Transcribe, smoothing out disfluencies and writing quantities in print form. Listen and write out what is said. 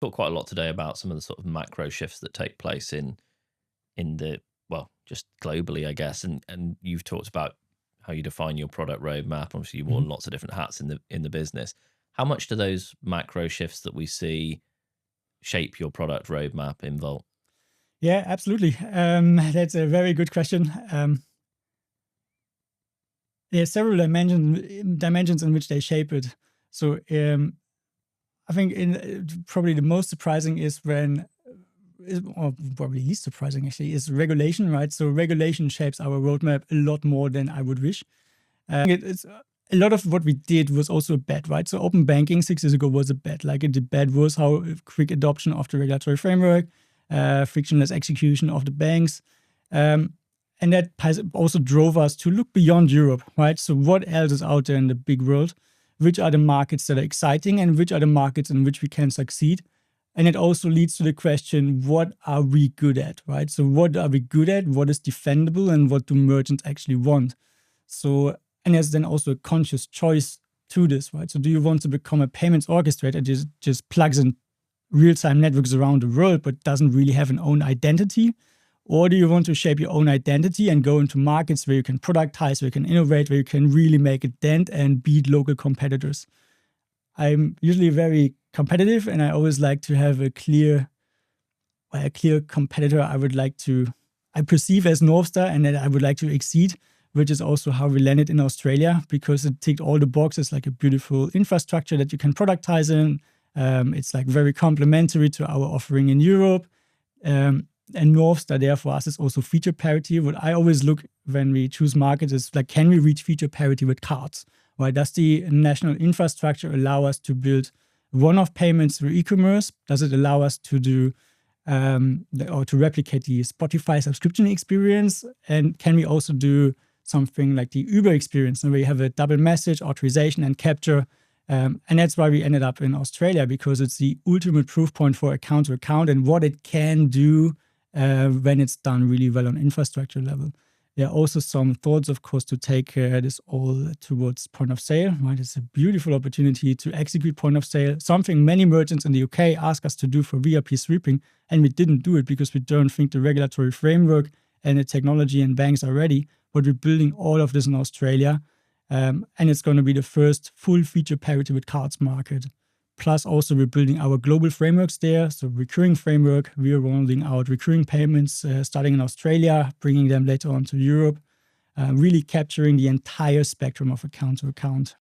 Talked quite a lot today about some of the sort of macro shifts that take place in the well, just globally, I guess. And you've talked about how you define your product roadmap. Obviously, you've Mhm. worn lots of different hats in the business. How much do those macro shifts that we see shape your product roadmap in Volt? Yeah, absolutely. That's a very good question. There are several dimensions in which they shape it. So I think probably the most surprising is or probably least surprising actually, is regulation, right? So regulation shapes our roadmap a lot more than I would wish. It's a lot of what we did was also a bet, right? So open banking 6 years ago was a bet. Like the bet was how quick adoption of the regulatory framework, frictionless execution of the banks. Um, and that has also drove us to look beyond Europe, right? So what else is out there in the big world? Which are the markets that are exciting and which are the markets in which we can succeed? And it also leads to the question, what are we good at, right? So what are we good at? What is defendable and what do merchants actually want? So, and there's then also a conscious choice to this, right? So do you want to become a payments orchestrator that just plugs in real-time networks around the world but doesn't really have an own identity? Or do you want to shape your own identity and go into markets where you can productize, where you can innovate, where you can really make a dent and beat local competitors? I'm usually very competitive and I always like to have a clear competitor I perceive as North Star and that I would like to exceed, which is also how we landed in Australia because it ticked all the boxes, like a beautiful infrastructure that you can productize in. It's like very complementary to our offering in Europe. And North Star there for us is also feature parity. What I always look when we choose markets is like, can we reach feature parity with cards? Why does the national infrastructure allow us to build one-off payments through e-commerce? Does it allow us to do or to replicate the Spotify subscription experience? And can we also do something like the Uber experience, where you have a double message, authorization, and capture? And that's why we ended up in Australia, because it's the ultimate proof point for account to account and what it can do when it's done really well on infrastructure level. There are also some thoughts, of course, to take this all towards point of sale, right? It's a beautiful opportunity to execute point of sale, something many merchants in the UK ask us to do for VRP sweeping, and we didn't do it because we don't think the regulatory framework and the technology and banks are ready. But we're building all of this in Australia, and it's going to be the first full feature parity with cards market. Plus, also we're building our global frameworks there. So recurring framework, we're rolling out recurring payments starting in Australia, bringing them later on to Europe, really capturing the entire spectrum of account to account.